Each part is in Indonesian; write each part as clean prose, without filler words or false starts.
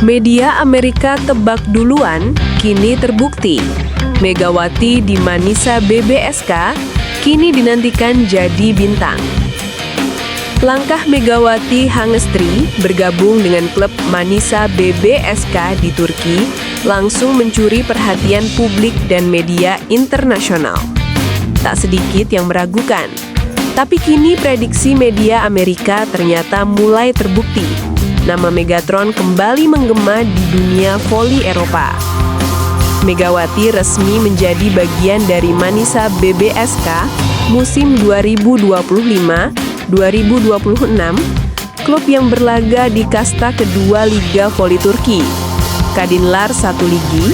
Media Amerika tebak duluan, kini terbukti. Megawati di Manisa BBSK kini dinantikan jadi bintang. Langkah Megawati Hangestri bergabung dengan klub Manisa BBSK di Turki langsung mencuri perhatian publik dan media internasional. Tak sedikit yang meragukan, tapi kini prediksi media Amerika ternyata mulai terbukti. Nama Megatron kembali menggema di dunia voli Eropa. Megawati resmi menjadi bagian dari Manisa BBSK musim 2025-2026, klub yang berlaga di kasta kedua Liga Voli Turki, Kadınlar 1 Ligi.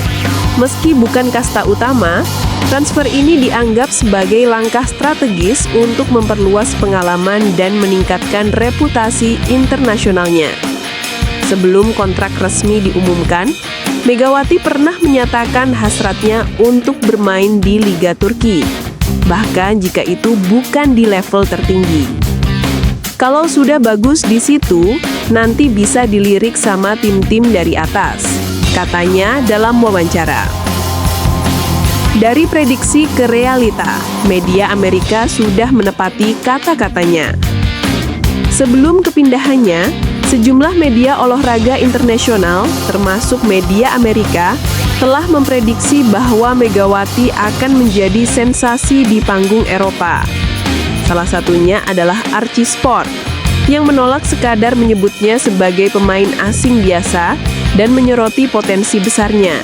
Meski bukan kasta utama, transfer ini dianggap sebagai langkah strategis untuk memperluas pengalaman dan meningkatkan reputasi internasionalnya. Sebelum kontrak resmi diumumkan, Megawati pernah menyatakan hasratnya untuk bermain di Liga Turki, bahkan jika itu bukan di level tertinggi. Kalau sudah bagus di situ, nanti bisa dilirik sama tim-tim dari atas, katanya dalam wawancara. Dari prediksi ke realita, media Amerika sudah menepati kata-katanya. Sebelum kepindahannya, sejumlah media olahraga internasional, termasuk media Amerika, telah memprediksi bahwa Megawati akan menjadi sensasi di panggung Eropa. Salah satunya adalah Archie Sport, yang menolak sekadar menyebutnya sebagai pemain asing biasa dan menyoroti potensi besarnya.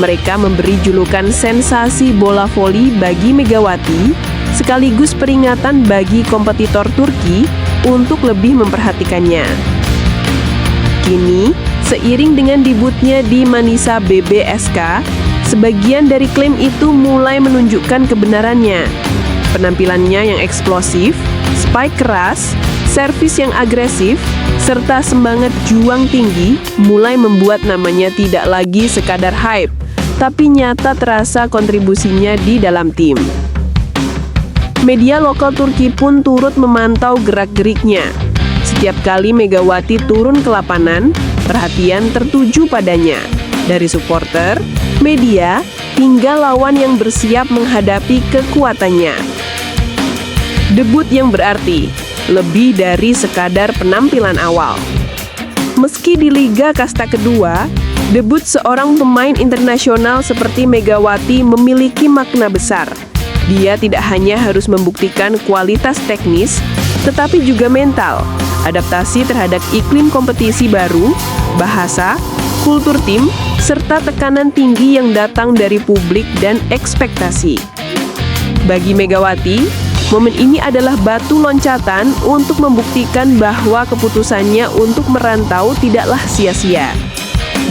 Mereka memberi julukan sensasi bola voli bagi Megawati, sekaligus peringatan bagi kompetitor Turki untuk lebih memperhatikannya. Kini, seiring dengan debutnya di Manisa BBSK, sebagian dari klaim itu mulai menunjukkan kebenarannya. Penampilannya yang eksplosif, spike keras, servis yang agresif, serta semangat juang tinggi mulai membuat namanya tidak lagi sekadar hype, tapi nyata terasa kontribusinya di dalam tim. Media lokal Turki pun turut memantau gerak-geriknya. Setiap kali Megawati turun ke lapangan, perhatian tertuju padanya, dari supporter, media, hingga lawan yang bersiap menghadapi kekuatannya. Debut yang berarti, lebih dari sekadar penampilan awal. Meski di Liga Kasta Kedua, debut seorang pemain internasional seperti Megawati memiliki makna besar. Dia tidak hanya harus membuktikan kualitas teknis, tetapi juga mental, adaptasi terhadap iklim kompetisi baru, bahasa, kultur tim, serta tekanan tinggi yang datang dari publik dan ekspektasi. Bagi Megawati, momen ini adalah batu loncatan untuk membuktikan bahwa keputusannya untuk merantau tidaklah sia-sia.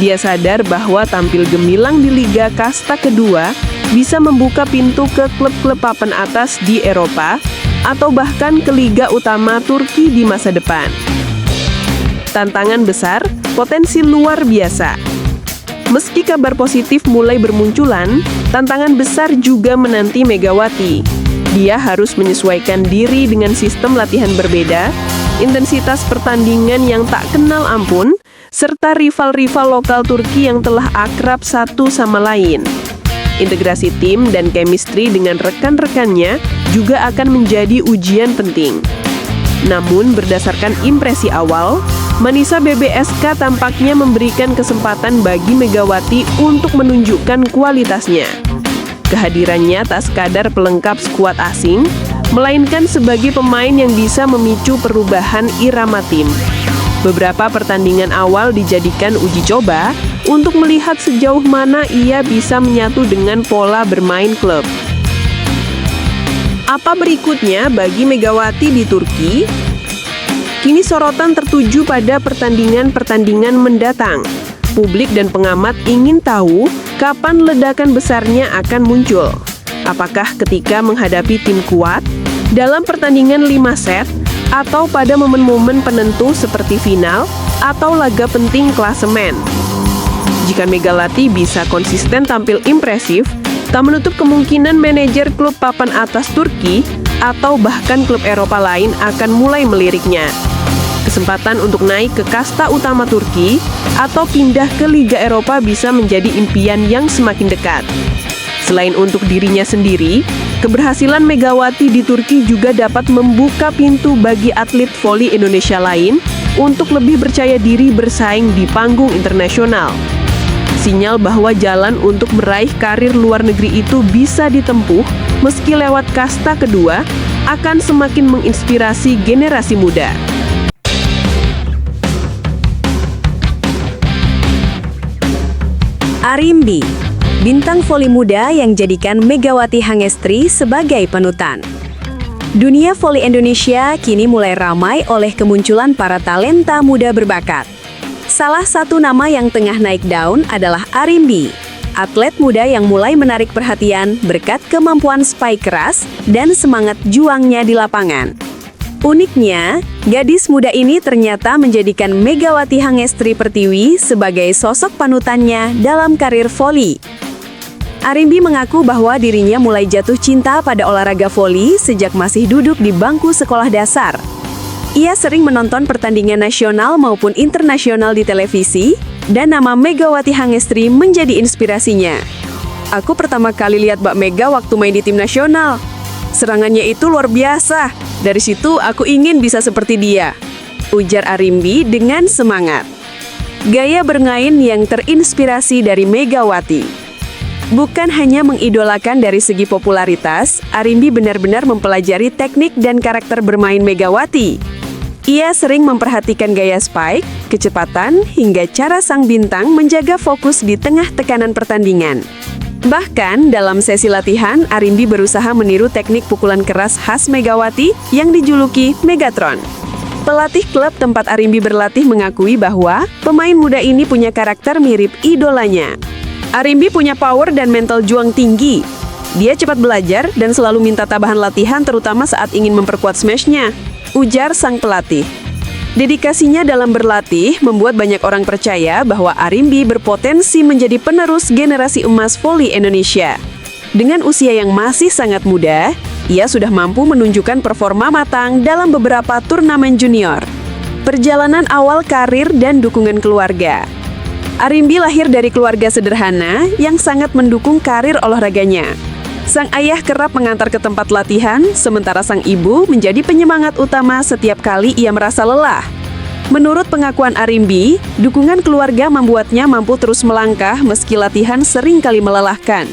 Dia sadar bahwa tampil gemilang di Liga Kasta Kedua bisa membuka pintu ke klub-klub papan atas di Eropa atau bahkan ke Liga Utama Turki di masa depan. Tantangan besar, potensi luar biasa. Meski kabar positif mulai bermunculan, tantangan besar juga menanti Megawati. Dia harus menyesuaikan diri dengan sistem latihan berbeda, intensitas pertandingan yang tak kenal ampun, serta rival-rival lokal Turki yang telah akrab satu sama lain. Integrasi tim dan chemistry dengan rekan-rekannya juga akan menjadi ujian penting. Namun berdasarkan impresi awal, Manisa BBSK tampaknya memberikan kesempatan bagi Megawati untuk menunjukkan kualitasnya. Kehadirannya tak sekadar pelengkap skuad asing, melainkan sebagai pemain yang bisa memicu perubahan irama tim. Beberapa pertandingan awal dijadikan uji coba untuk melihat sejauh mana ia bisa menyatu dengan pola bermain klub. Apa berikutnya bagi Megawati di Turki? Kini sorotan tertuju pada pertandingan-pertandingan mendatang. Publik dan pengamat ingin tahu kapan ledakan besarnya akan muncul. Apakah ketika menghadapi tim kuat, dalam pertandingan 5 set, atau pada momen-momen penentu seperti final atau laga penting klasemen. Jika Megawati bisa konsisten tampil impresif, tak menutup kemungkinan manajer klub papan atas Turki atau bahkan klub Eropa lain akan mulai meliriknya. kesempatan untuk naik ke kasta utama Turki atau pindah ke Liga Eropa bisa menjadi impian yang semakin dekat. Selain untuk dirinya sendiri, keberhasilan Megawati di Turki juga dapat membuka pintu bagi atlet voli Indonesia lain untuk lebih percaya diri bersaing di panggung internasional. Sinyal bahwa jalan untuk meraih karir luar negeri itu bisa ditempuh meski lewat kasta kedua akan semakin menginspirasi generasi muda. Arimbi, bintang voli muda yang jadikan Megawati Hangestri sebagai panutan. Dunia voli Indonesia kini mulai ramai oleh kemunculan para talenta muda berbakat. Salah satu nama yang tengah naik daun adalah Arimbi, atlet muda yang mulai menarik perhatian berkat kemampuan spike keras dan semangat juangnya di lapangan. Uniknya, gadis muda ini ternyata menjadikan Megawati Hangestri Pertiwi sebagai sosok panutannya dalam karir voli. Arimbi mengaku bahwa dirinya mulai jatuh cinta pada olahraga voli sejak masih duduk di bangku sekolah dasar. Ia sering menonton pertandingan nasional maupun internasional di televisi, dan nama Megawati Hangestri menjadi inspirasinya. Aku pertama kali lihat Mbak Mega waktu main di tim nasional. Serangannya itu luar biasa. Dari situ aku ingin bisa seperti dia, ujar Arimbi dengan semangat. Gaya bermain yang terinspirasi dari Megawati. Bukan hanya mengidolakan dari segi popularitas, Arimbi benar-benar mempelajari teknik dan karakter bermain Megawati. Ia sering memperhatikan gaya spike, kecepatan, hingga cara sang bintang menjaga fokus di tengah tekanan pertandingan. Bahkan, dalam sesi latihan, Arimbi berusaha meniru teknik pukulan keras khas Megawati yang dijuluki Megatron. Pelatih klub tempat Arimbi berlatih mengakui bahwa pemain muda ini punya karakter mirip idolanya. Arimbi punya power dan mental juang tinggi. Dia cepat belajar dan selalu minta tambahan latihan terutama saat ingin memperkuat smash-nya, ujar sang pelatih. Dedikasinya dalam berlatih membuat banyak orang percaya bahwa Arimbi berpotensi menjadi penerus generasi emas voli Indonesia. Dengan usia yang masih sangat muda, ia sudah mampu menunjukkan performa matang dalam beberapa turnamen junior. Perjalanan awal karir dan dukungan keluarga. Arimbi lahir dari keluarga sederhana yang sangat mendukung karir olahraganya. Sang ayah kerap mengantar ke tempat latihan, sementara sang ibu menjadi penyemangat utama setiap kali ia merasa lelah. Menurut pengakuan Arimbi, dukungan keluarga membuatnya mampu terus melangkah meski latihan sering kali melelahkan.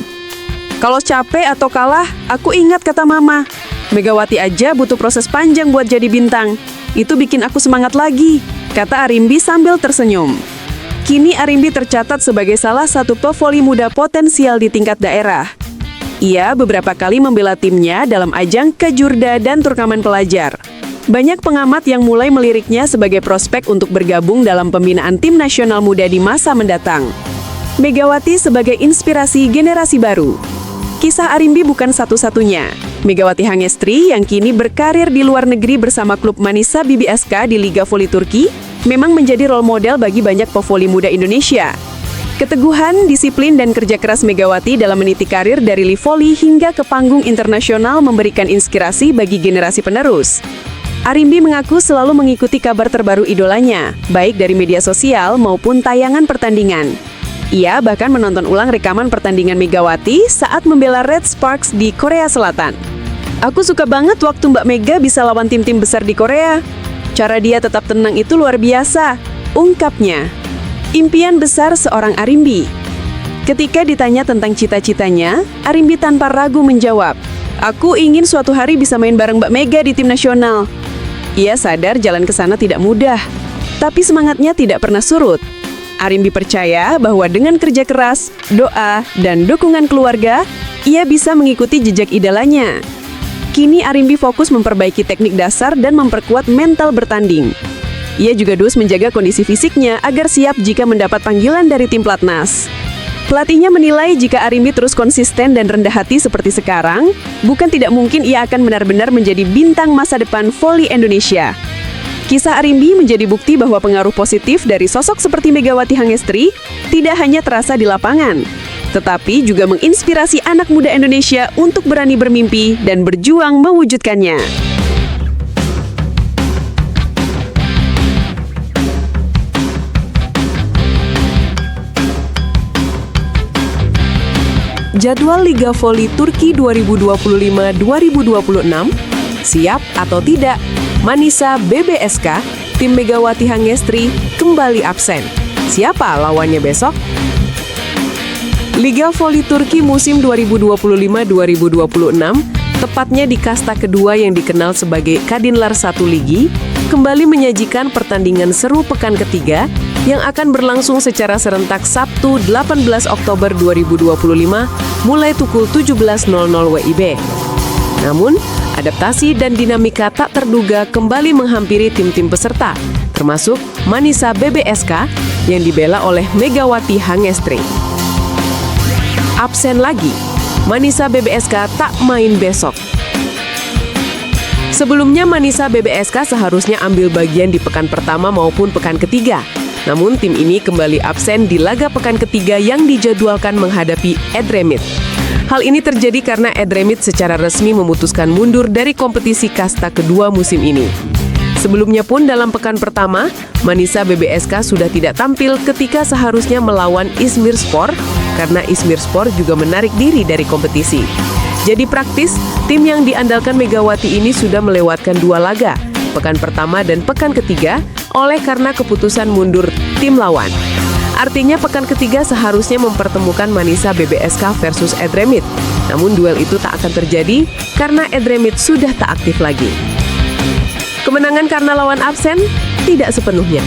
Kalau capek atau kalah, aku ingat kata mama, Megawati aja butuh proses panjang buat jadi bintang. Itu bikin aku semangat lagi, kata Arimbi sambil tersenyum. Kini Arimbi tercatat sebagai salah satu pevoli muda potensial di tingkat daerah. Ia beberapa kali membela timnya dalam ajang Kejurda dan turnamen pelajar. Banyak pengamat yang mulai meliriknya sebagai prospek untuk bergabung dalam pembinaan tim nasional muda di masa mendatang. Megawati sebagai inspirasi generasi baru. Kisah Arimbi bukan satu-satunya. Megawati Hangestri yang kini berkarir di luar negeri bersama klub Manisa BBSK di Liga Voli Turki memang menjadi role model bagi banyak pevoli muda Indonesia. Keteguhan, disiplin, dan kerja keras Megawati dalam meniti karir dari live voli hingga ke panggung internasional memberikan inspirasi bagi generasi penerus. Arimbi mengaku selalu mengikuti kabar terbaru idolanya, baik dari media sosial maupun tayangan pertandingan. Ia bahkan menonton ulang rekaman pertandingan Megawati saat membela Red Sparks di Korea Selatan. Aku suka banget waktu Mbak Mega bisa lawan tim-tim besar di Korea. Cara dia tetap tenang itu luar biasa, ungkapnya. Impian besar seorang Arimbi. Ketika ditanya tentang cita-citanya, Arimbi tanpa ragu menjawab, "Aku ingin suatu hari bisa main bareng Mbak Mega di tim nasional." Ia sadar jalan ke sana tidak mudah, tapi semangatnya tidak pernah surut. Arimbi percaya bahwa dengan kerja keras, doa, dan dukungan keluarga, ia bisa mengikuti jejak idolanya. Kini Arimbi fokus memperbaiki teknik dasar dan memperkuat mental bertanding. Ia juga terus menjaga kondisi fisiknya agar siap jika mendapat panggilan dari tim Platnas. Pelatihnya menilai jika Arimbi terus konsisten dan rendah hati seperti sekarang, bukan tidak mungkin ia akan benar-benar menjadi bintang masa depan voli Indonesia. Kisah Arimbi menjadi bukti bahwa pengaruh positif dari sosok seperti Megawati Hangestri tidak hanya terasa di lapangan, tetapi juga menginspirasi anak muda Indonesia untuk berani bermimpi dan berjuang mewujudkannya. Jadwal Liga Voli Turki 2025-2026, siap atau tidak, Manisa BBSK, tim Megawati Hangestri, kembali absen. Siapa lawannya besok? Liga Voli Turki musim 2025-2026, tepatnya di kasta kedua yang dikenal sebagai Kadinlar 1 Ligi, kembali menyajikan pertandingan seru pekan ketiga yang akan berlangsung secara serentak Sabtu 18 Oktober 2025 mulai pukul 17.00 WIB. Namun, adaptasi dan dinamika tak terduga kembali menghampiri tim-tim peserta, termasuk Manisa BBSK yang dibela oleh Megawati Hangestri. Absen lagi, Manisa BBSK tak main besok. Sebelumnya Manisa BBSK seharusnya ambil bagian di pekan pertama maupun pekan ketiga. Namun tim ini kembali absen di laga pekan ketiga yang dijadwalkan menghadapi Edremit. Hal ini terjadi karena Edremit secara resmi memutuskan mundur dari kompetisi kasta kedua musim ini. Sebelumnya pun dalam pekan pertama, Manisa BBSK sudah tidak tampil ketika seharusnya melawan İzmirspor karena İzmirspor juga menarik diri dari kompetisi. Jadi praktis, tim yang diandalkan Megawati ini sudah melewatkan 2 laga, pekan pertama dan pekan ketiga, oleh karena keputusan mundur tim lawan. Artinya pekan ketiga seharusnya mempertemukan Manisa BBSK versus Edremit. Namun duel itu tak akan terjadi karena Edremit sudah tak aktif lagi. Kemenangan karena lawan absen? Tidak sepenuhnya.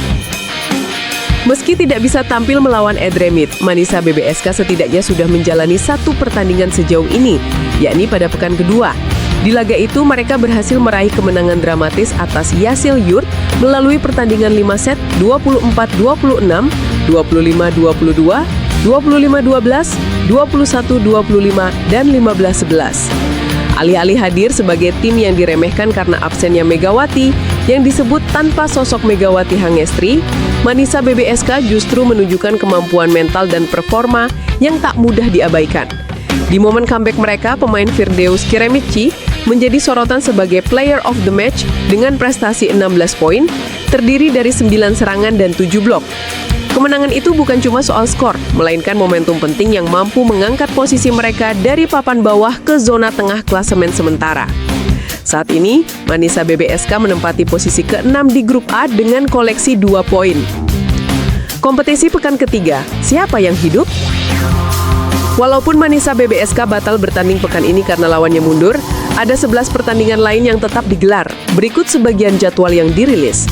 Meski tidak bisa tampil melawan Edremit, Manisa BBSK setidaknya sudah menjalani 1 pertandingan sejauh ini, yakni pada pekan kedua. Di laga itu mereka berhasil meraih kemenangan dramatis atas Yasil Yurt melalui pertandingan 5 set 24-26, 25-22, 25-12, 21-25, dan 15-11. Alih-alih hadir sebagai tim yang diremehkan karena absennya Megawati, yang disebut tanpa sosok Megawati Hangestri, Manisa BBSK justru menunjukkan kemampuan mental dan performa yang tak mudah diabaikan. Di momen comeback mereka, pemain Firdeus Kiremici menjadi sorotan sebagai player of the match dengan prestasi 16 poin, terdiri dari 9 serangan dan 7 blok. Kemenangan itu bukan cuma soal skor, melainkan momentum penting yang mampu mengangkat posisi mereka dari papan bawah ke zona tengah klasemen sementara. Saat ini, Manisa BBSK menempati posisi ke-6 di grup A dengan koleksi 2 poin. Kompetisi pekan ketiga, siapa yang hidup? Walaupun Manisa BBSK batal bertanding pekan ini karena lawannya mundur, ada 11 pertandingan lain yang tetap digelar. Berikut sebagian jadwal yang dirilis.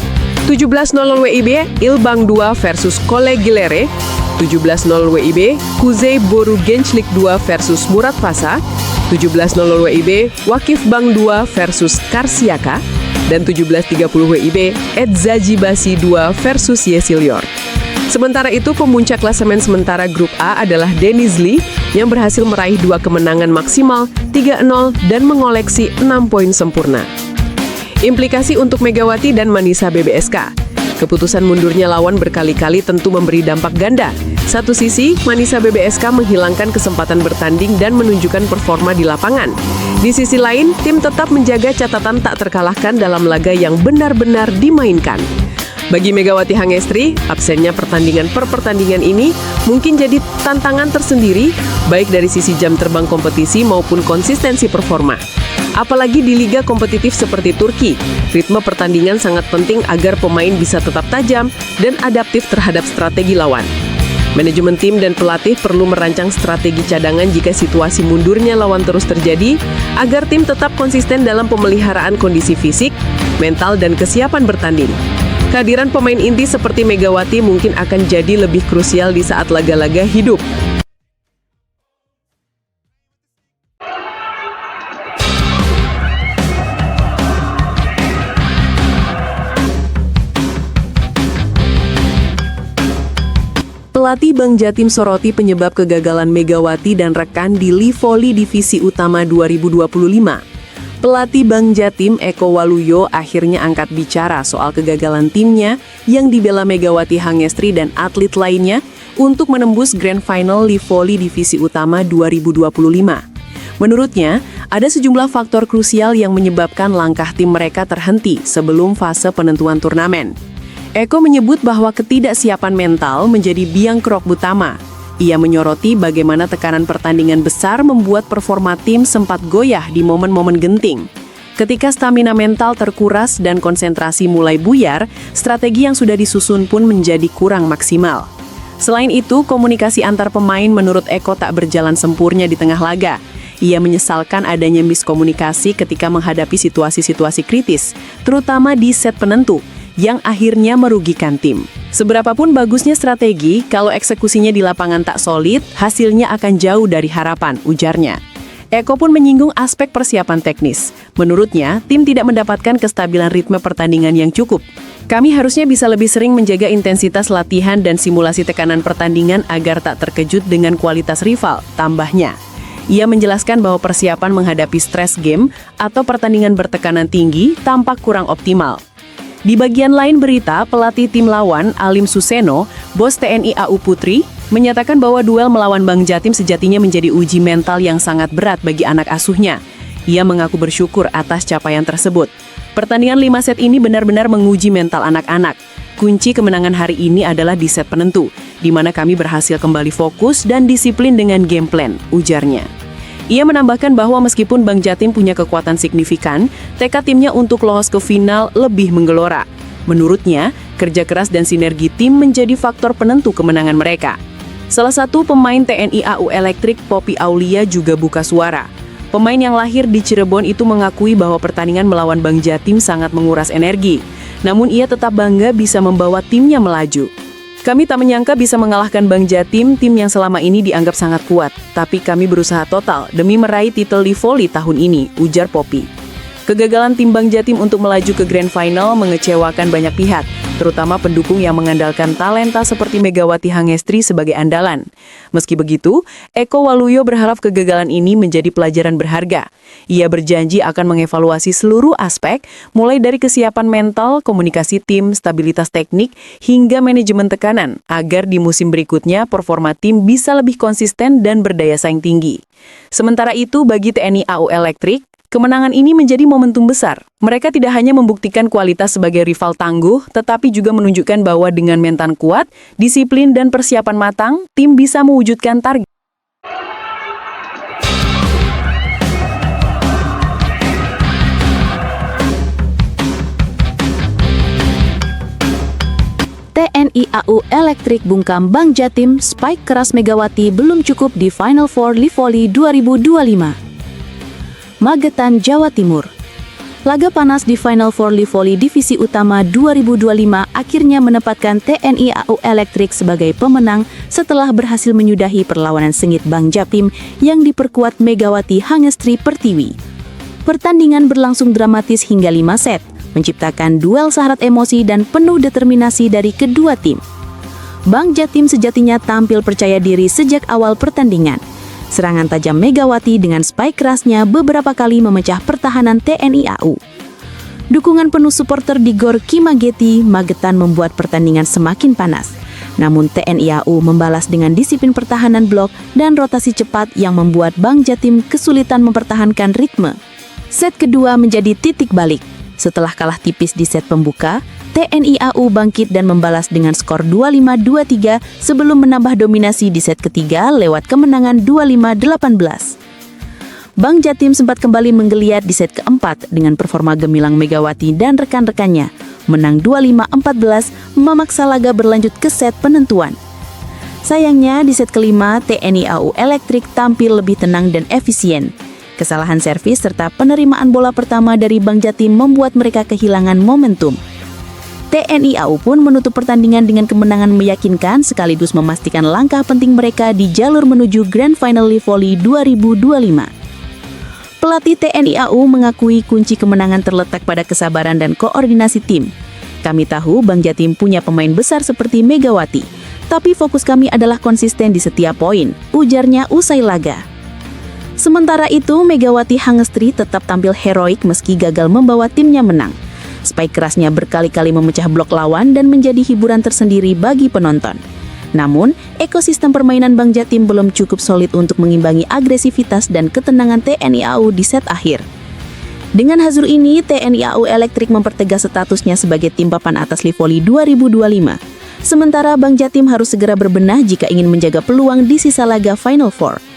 17.00 WIB, Ilbang 2 versus Kolegilere. 17.00 WIB, Kuzey Boru Gençlik 2 versus Murat Pasa. 17.00 WIB, Wakif Bank 2 versus Karşıyaka. Dan 17.30 WIB, Eczacıbaşı 2 versus Yeşilyurt. Sementara itu, pemuncak klasemen sementara grup A adalah Denizli yang berhasil meraih 2 kemenangan maksimal, 3-0, dan mengoleksi 6 poin sempurna. Implikasi untuk Megawati dan Manisa BBSK. Keputusan mundurnya lawan berkali-kali tentu memberi dampak ganda. Satu sisi, Manisa BBSK menghilangkan kesempatan bertanding dan menunjukkan performa di lapangan. Di sisi lain, tim tetap menjaga catatan tak terkalahkan dalam laga yang benar-benar dimainkan. Bagi Megawati Hangestri, absennya pertandingan per pertandingan ini mungkin jadi tantangan tersendiri, baik dari sisi jam terbang kompetisi maupun konsistensi performa. Apalagi di liga kompetitif seperti Turki, ritme pertandingan sangat penting agar pemain bisa tetap tajam dan adaptif terhadap strategi lawan. Manajemen tim dan pelatih perlu merancang strategi cadangan jika situasi mundurnya lawan terus terjadi, agar tim tetap konsisten dalam pemeliharaan kondisi fisik, mental, dan kesiapan bertanding. Kehadiran pemain inti seperti Megawati mungkin akan jadi lebih krusial di saat laga-laga hidup. Pelatih Bank Jatim soroti penyebab kegagalan Megawati dan rekan di Liga Voli Divisi Utama 2025. Pelatih Bank Jatim Eko Waluyo akhirnya angkat bicara soal kegagalan timnya yang dibela Megawati Hangestri dan atlet lainnya untuk menembus Grand Final Liga Voli Divisi Utama 2025. Menurutnya, ada sejumlah faktor krusial yang menyebabkan langkah tim mereka terhenti sebelum fase penentuan turnamen. Eko menyebut bahwa ketidaksiapan mental menjadi biang kerok utama. Ia menyoroti bagaimana tekanan pertandingan besar membuat performa tim sempat goyah di momen-momen genting. Ketika stamina mental terkuras dan konsentrasi mulai buyar, strategi yang sudah disusun pun menjadi kurang maksimal. Selain itu, komunikasi antar pemain menurut Eko tak berjalan sempurna di tengah laga. Ia menyesalkan adanya miskomunikasi ketika menghadapi situasi-situasi kritis, terutama di set penentu, yang akhirnya merugikan tim. Seberapapun bagusnya strategi, kalau eksekusinya di lapangan tak solid, hasilnya akan jauh dari harapan, ujarnya. Eko pun menyinggung aspek persiapan teknis. Menurutnya, tim tidak mendapatkan kestabilan ritme pertandingan yang cukup. Kami harusnya bisa lebih sering menjaga intensitas latihan dan simulasi tekanan pertandingan agar tak terkejut dengan kualitas rival, tambahnya. Ia menjelaskan bahwa persiapan menghadapi stres game atau pertandingan bertekanan tinggi tampak kurang optimal. Di bagian lain berita, pelatih tim lawan, Alim Suseno, bos TNI AU Putri, menyatakan bahwa duel melawan Bang Jatim sejatinya menjadi uji mental yang sangat berat bagi anak asuhnya. Ia mengaku bersyukur atas capaian tersebut. Pertandingan 5 set ini benar-benar menguji mental anak-anak. Kunci kemenangan hari ini adalah di set penentu, di mana kami berhasil kembali fokus dan disiplin dengan game plan, ujarnya. Ia menambahkan bahwa meskipun Bang Jatim punya kekuatan signifikan, tekad timnya untuk lolos ke final lebih menggelora. Menurutnya, kerja keras dan sinergi tim menjadi faktor penentu kemenangan mereka. Salah satu pemain TNI AU Elektrik, Poppy Aulia, juga buka suara. Pemain yang lahir di Cirebon itu mengakui bahwa pertandingan melawan Bang Jatim sangat menguras energi. Namun ia tetap bangga bisa membawa timnya melaju. Kami tak menyangka bisa mengalahkan Bang Jatim, tim yang selama ini dianggap sangat kuat. Tapi kami berusaha total demi meraih titel di voli tahun ini, ujar Poppy. Kegagalan tim Bang Jatim untuk melaju ke Grand Final mengecewakan banyak pihak, terutama pendukung yang mengandalkan talenta seperti Megawati Hangestri sebagai andalan. Meski begitu, Eko Waluyo berharap kegagalan ini menjadi pelajaran berharga. Ia berjanji akan mengevaluasi seluruh aspek, mulai dari kesiapan mental, komunikasi tim, stabilitas teknik, hingga manajemen tekanan, agar di musim berikutnya performa tim bisa lebih konsisten dan berdaya saing tinggi. Sementara itu, bagi TNI AU Elektrik, kemenangan ini menjadi momentum besar. Mereka tidak hanya membuktikan kualitas sebagai rival tangguh, tetapi juga menunjukkan bahwa dengan mental kuat, disiplin, dan persiapan matang, tim bisa mewujudkan target. TNI AU Elektrik bungkam Bang Jatim, spike keras Megawati belum cukup di Final Four Livoli 2025. Magetan, Jawa Timur. Laga panas di Final Four Livoli Divisi Utama 2025 akhirnya menempatkan TNI AU Elektrik sebagai pemenang setelah berhasil menyudahi perlawanan sengit Bang Jatim yang diperkuat Megawati Hangestri Pertiwi. Pertandingan berlangsung dramatis hingga 5 set, menciptakan duel syarat emosi dan penuh determinasi dari kedua tim. Bang Jatim sejatinya tampil percaya diri sejak awal pertandingan. Serangan tajam Megawati dengan spike kerasnya beberapa kali memecah pertahanan TNI AU. Dukungan penuh supporter di Gor Kimageti, Magetan membuat pertandingan semakin panas. Namun TNI AU membalas dengan disiplin pertahanan blok dan rotasi cepat yang membuat Bang Jatim kesulitan mempertahankan ritme. Set kedua menjadi titik balik. Setelah kalah tipis di set pembuka, TNI AU bangkit dan membalas dengan skor 25-23 sebelum menambah dominasi di set ketiga lewat kemenangan 25-18. Bang Jatim sempat kembali menggeliat di set keempat dengan performa gemilang Megawati dan rekan-rekannya. Menang 25-14, memaksa laga berlanjut ke set penentuan. Sayangnya di set kelima, TNI AU Elektrik tampil lebih tenang dan efisien. Kesalahan servis serta penerimaan bola pertama dari Bang Jatim membuat mereka kehilangan momentum. TNI AU pun menutup pertandingan dengan kemenangan meyakinkan sekaligus memastikan langkah penting mereka di jalur menuju Grand Final Livoli 2025. Pelatih TNI AU mengakui kunci kemenangan terletak pada kesabaran dan koordinasi tim. Kami tahu Bang Jatim punya pemain besar seperti Megawati, tapi fokus kami adalah konsisten di setiap poin, ujarnya usai laga. Sementara itu, Megawati Hangestri tetap tampil heroik meski gagal membawa timnya menang. Spike kerasnya berkali-kali memecah blok lawan dan menjadi hiburan tersendiri bagi penonton. Namun, ekosistem permainan Bang Jatim belum cukup solid untuk mengimbangi agresivitas dan ketenangan TNI AU di set akhir. Dengan hasil ini, TNI AU Elektrik mempertegas statusnya sebagai tim papan atas Livoli 2025. Sementara Bank Jatim harus segera berbenah jika ingin menjaga peluang di sisa laga Final Four.